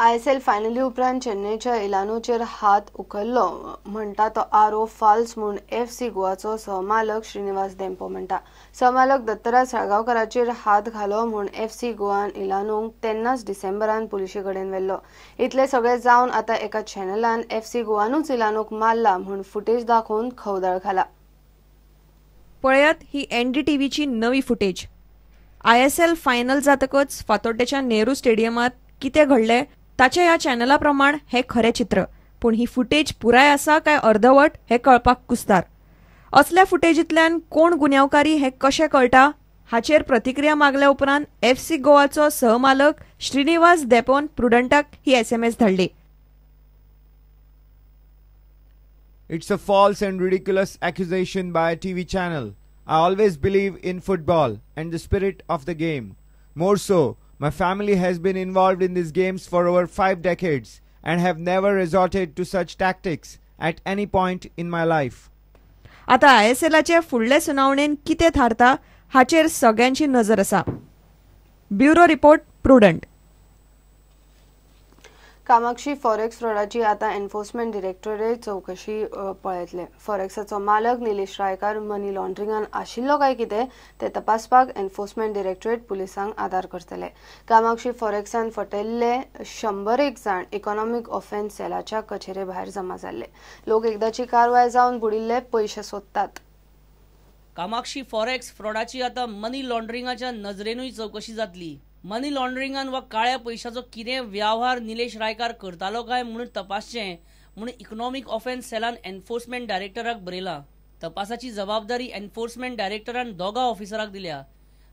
ISL finally उपरांत चेन्नईच्या इलानोचेर हात उखल्लो म्हणटा तो आरोप फाल्स म्हूण FC गोवाचो सहमालक श्रीनिवास देंपो म्हणटा। सहमालक दत्तराज साळगांवकाराचेर हात घालो म्हूण FC गोवान इलानोक तेन्नाच डिसेंबरान पुलिशे कडेन व्हेल्लो। इतले सगळे जावन आतां एका चॅनलान FC गोवानूच इलानोक मारला म्हूण फुटेज दाखोवन खवदाळ घाला। पळयात ही NDTVची नवी फुटेज। ISL फायनल जातकच फातोड्डेच्या नेहरू स्टेडियमात कितें घडलें ताचे ह्या चॅनला प्रमाण हे खरे चित्र, पूण ही फुटेज पुराय आसा काय अर्धवट हे कळपाक कुस्तार। असल्या फुटेजींतल्यान कोण गुन्यांवकारी हे कशें कळटा हाचेर प्रतिक्रिया मागल्या उपरांत FC गोवाचो सहमालक Shrinivas देंपोन प्रुडंटाक he SMS धाडली। It's a false and ridiculous accusation by a TV channel. I always believe in football and the spirit of the game. More so, my family has been involved in these games for over 5 decades and have never resorted to such tactics at any point in my life. आता ISLचे फुडले सुनावणेन कितें थारता हाचेर सगळ्यांची नजर आसा। Bureau report Prudent. Kamakshi forex फ्रॉडाची आतां एन्फोर्समेंट डिरेक्टोरेट चौकशी पळयतले। फॉरेक्साचो मालक निलेश रायकार मनी लॉन्ड्रिंगान आशिल्लो काय कितें ते तपासपाक एन्फोर्समेंट डिरेक्टोरेट पुलिसांक आदार करतले। कामाक्षी फॉरेक्सान फटयल्ले 101 जाण इकॉनॉमिक ऑफेन्स सेलाच्या कचेरे भायर जमा जाल्ले। लोक एकदाची कारवाय जावन बुडिल्ले पयशे सोदतात। कामाक्षी फॉरेक्स फ्रॉडाची आतां मनी लॉन्ड्रिंगाच्या नजरेनूय चौकशी जातली। मनी लॉन्ड्रिंगान वा काळ्या पैशाचो कितें व्यवहार निलेश रायकार करतालो काय म्हणून तपासचें म्हणून इकॉनॉमिक ऑफेन्स सेलान एन्फोर्समेंट डायरेक्टराक बरयला। तपासाची जबाबदारी एन्फोर्समेंट डायरेक्टरान दोगा ऑफिसराक दिल्या।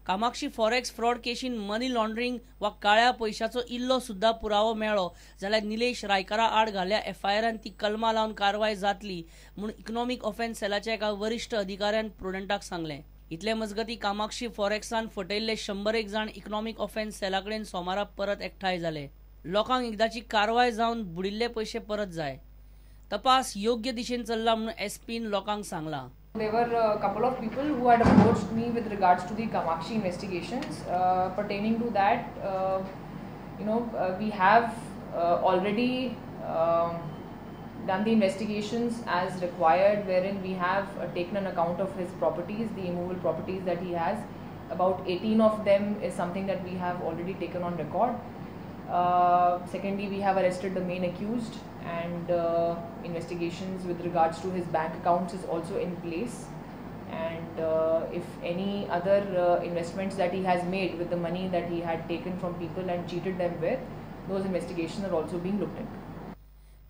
कामाक्षी फॉरेक्स फ्रॉड केशीन मनी लॉन्ड्रिंग वा काळ्या पैशाचो इल्लो सुद्धा पुरावो मेळ्ळो जाल्यार निलेश रायकारा आड घाल्ल्या FIRान ती कलमां लावन कारवाय जातली म्हणून इकॉनॉमिक ऑफेन्स सेलाच्या एका वरिष्ठ अधिकाऱ्यान प्रुडंटाक सांगलें। इतले मजगती कामाक्षी फॉरेक्सान फटयल्ले 101 जाण इकॉनॉमिक ऑफेन्स सेलाकडेन सोमारा परत एकठांय जाले। लोकांक एकदाची कारवाय जावन बुडिल्ले पयशे परत जाय। तपास योग्य दिशेन चल्ला म्हणून SPन लोकांक सांगला। There were a couple of people who had approached me with regards to the Kamakshi investigations. Pertaining to that, we have already done the investigations as required, wherein we have taken an account of his properties, the immovable properties that he has. About 18 of them is something that we have already taken on record. Secondly, we have arrested the main accused, and investigations with regards to his bank accounts is also in place. And if any other investments that he has made with the money that he had taken from people and cheated them with, those investigations are also being looked into.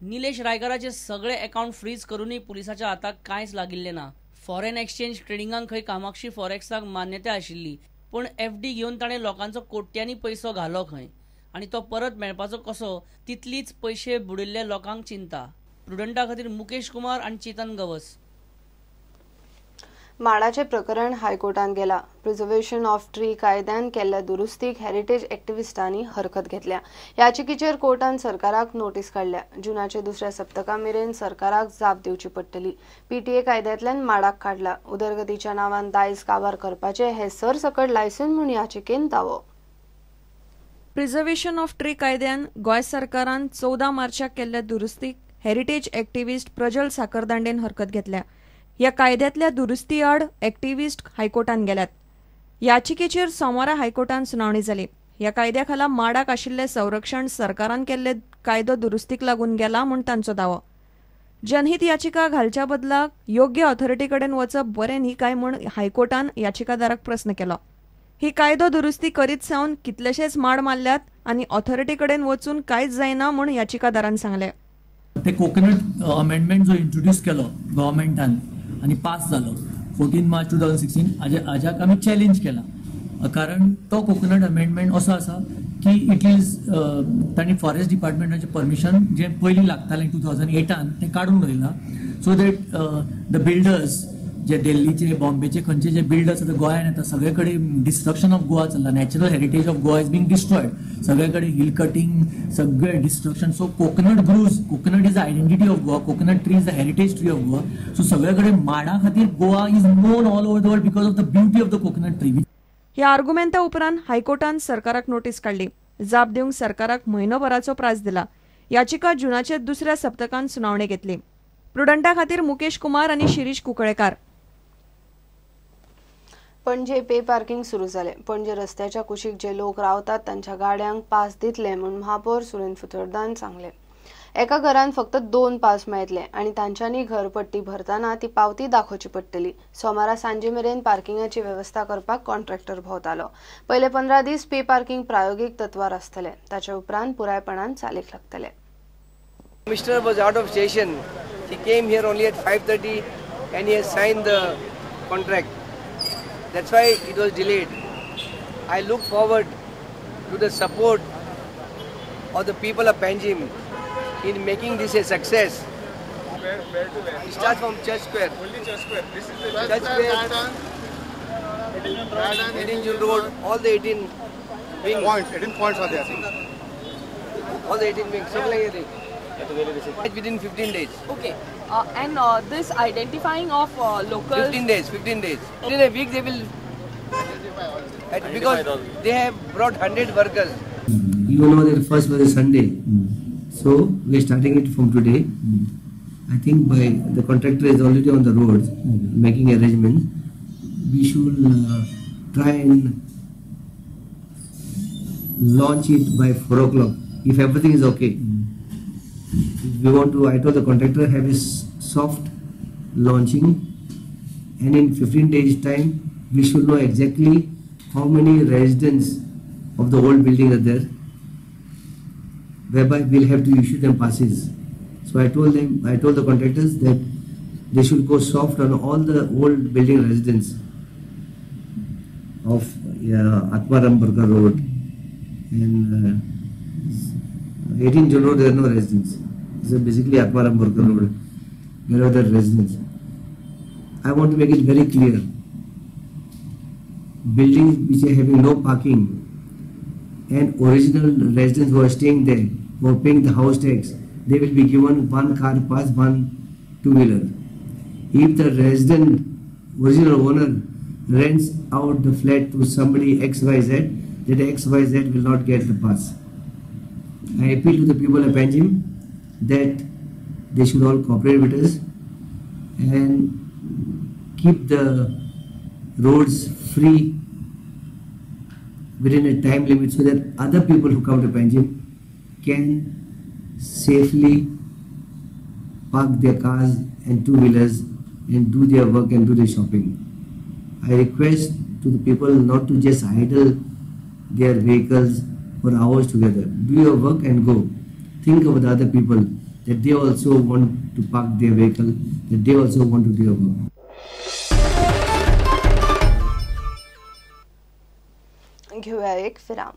Nilesh रायकाराचे सगळे account fridge करूनही पुलिसाच्या हाताक कांयच लागिल्ले ना। Foreign exchange ट्रेडिंगाक खंय कामाक्षी फॉरेक्साक मान्यता आशिल्ली, पण FD घेवन ताणें लोकांचो कोट्यांनी पैसो घालो खंय आनी तो परत मेळपाचो कसो तितलीच पयशे बुडिल्ले लोकांक चिंता। प्रुडंटा खातीर मुकेश कुमार आनी चेतन गवस। माडाचे प्रकरण हायकोर्टान गेला। प्रिझर्वेशन ऑफ ट्री कायद्यान केल्ल्या दुरुस्तीक हेरिटेज एक्टिविस्टांनी हरकत घेतल्या। याचिकेचेर कोर्टान सरकाराक नोटीस काडल्या। जुनाचे दुसऱ्या सप्तका मेरेन सरकाराक जाप दिवची पडटली। PTA कायद्यांतल्यान माडाक काडला। उदरगतीच्या नांवान दायज काबार करपाचे हे सरसकट लायसन म्हूण याचिकेन दावो। प्रिझर्वेशन ऑफ ट्री कायद्यान गोंय सरकारान 14 मार्चाक केल्ल्या दुरुस्तीक हेरिटेज एक्टिविस्ट प्रज्वल साखरदांडेन हरकत घेतल्या। ह्या कायद्यातल्या दुरुस्ती आड एक्टिविस्ट हायकोर्टान गेल्यात। याचिकेचेर सोमारा हायकोर्टान सुनावणी जाली। ह्या कायद्या खाला माडाक आशिल्ले संरक्षण सरकारान केल्ले कायदो दुरुस्तीक लागून गेला म्हूण तांचो दावो। जनहित याचिका घालच्या बदलाक योग्य ऑथॉरिटी कडेन वचप बरें न्ही काय म्हूण हायकोर्टान याचिकादाराक प्रस्न केलो। ही कायदो दुरुस्ती करीत सावन कितलेशेच माड मारल्यात आनी ऑथॉरिटी कडेन वचून कांयच जायना म्हूण याचिकादारान सांगले। ते कोकोनट अमेंडमेंट जो इंट्रोड्यूस केलो गव्हर्मेंटान आणि पास जालो 14 मार्च 2016 हाज्याक आमी चॅलेंज केला। कारण तो कोकोनट अमेंडमेंट असो आसा की इट इज तांणी फॉरेस्ट डिपार्टमेंटाचें परमिशन जे पयलीं लागतालें 2008 तें काडून उडयलां, सो दॅट द बिल्डर्स जे दिल्लीचे बॉम्बेचे खंयचे जे बिल्डर्स आतां गोंयांत येता सगळे कडेन डिस्ट्रक्शन ऑफ गोवा चल्ला। Natural heritage of Goa is being destroyed. सगळे कडेन हिल कटिंग सगळे destruction. So coconut grows, coconut is the identity of Goa, coconut tree is the heritage tree of Goa. So सगळे कडेन माडा खातीर Goa is non all over the world because of the beauty of the coconut tree. ह्या आर्ग्युमेंटा उपरांत हायकोर्टान सरकाराक notice काडली। जाप दिवंक सरकाराक म्हयनोभराचो प्रास दिला. याचिका जुनाचे दुसऱ्या सप्तकांत सुनावणेक येतली. प्रुडंटा खातीर मुकेश कुमार आनी शिरीष कुंकळेकार. पणजे पे पार्किंग सुरू झाले. पणजे रस्त्याच्या कुशीक जे लोक रावतात तांच्या गाड्यांक पास दितले म्हणून महापौर सुरेंद्र फुतरदान सांगले. एका घरान फक्त 2 पास मेळटले आणि तांच्यांनी घरपट्टी भरताना ती पावती दाखोवची पडटली. सोमारा सांजे मेरेन पार्किंगाची व्यवस्था करपाक कॉन्ट्रॅक्टर भोंवतालो. पयले 15 दीस पे पार्किंग प्रायोगिक तत्वार आसतले. ताचे उपरांत पुरायपणान चालीक लागतले. Commissioner was out of station. He came here only at 5:30 and he has signed the contract. That's why it was delayed. I look forward to the support of the people of Panjim in making this a success. Where to where? It starts from Church Square. Only Church Square. This is the Church Square, 18 June Road, all the 18 wings. 18 points are there. All the 18 wings. Something like that. Within 15 days. Okay. And this identifying of local... 15 days. In a week they will... Because they have brought 100 workers. You know that first was a Sunday. So we are starting it from today. I think the contractor is already on the road making arrangements. We should try and launch it by 4 o'clock if everything is okay. We want to, I told the contractor, have a soft launching, and in 15 days time we should know exactly how many residents of the old building are there, whereby we'll have to issue them passes. So I told the contractors that they should go soft on all the old building residents of Atmaram Burger Road and 18 June Road. There are no residents. So basically Atmaram Burger Road, there are the residents. I want to make it very clear. Buildings which are having no parking and original residents who are staying there, who are paying the house tax, they will be given 1 car pass, 1 2-wheeler. If the resident, original owner, rents out the flat to somebody XYZ, that XYZ will not get the pass. I appeal to the people of Panjim that they should all cooperate with us and keep the roads free within a time limit so that other people who come to Panjim can safely park their cars and 2-wheelers and do their work and do their shopping. I request to the people not to just idle their vehicles for hours together. Do your work and go. Think of the other people, that they also want to park their vehicle, that they also want to do your work. घेऊया एक विराम.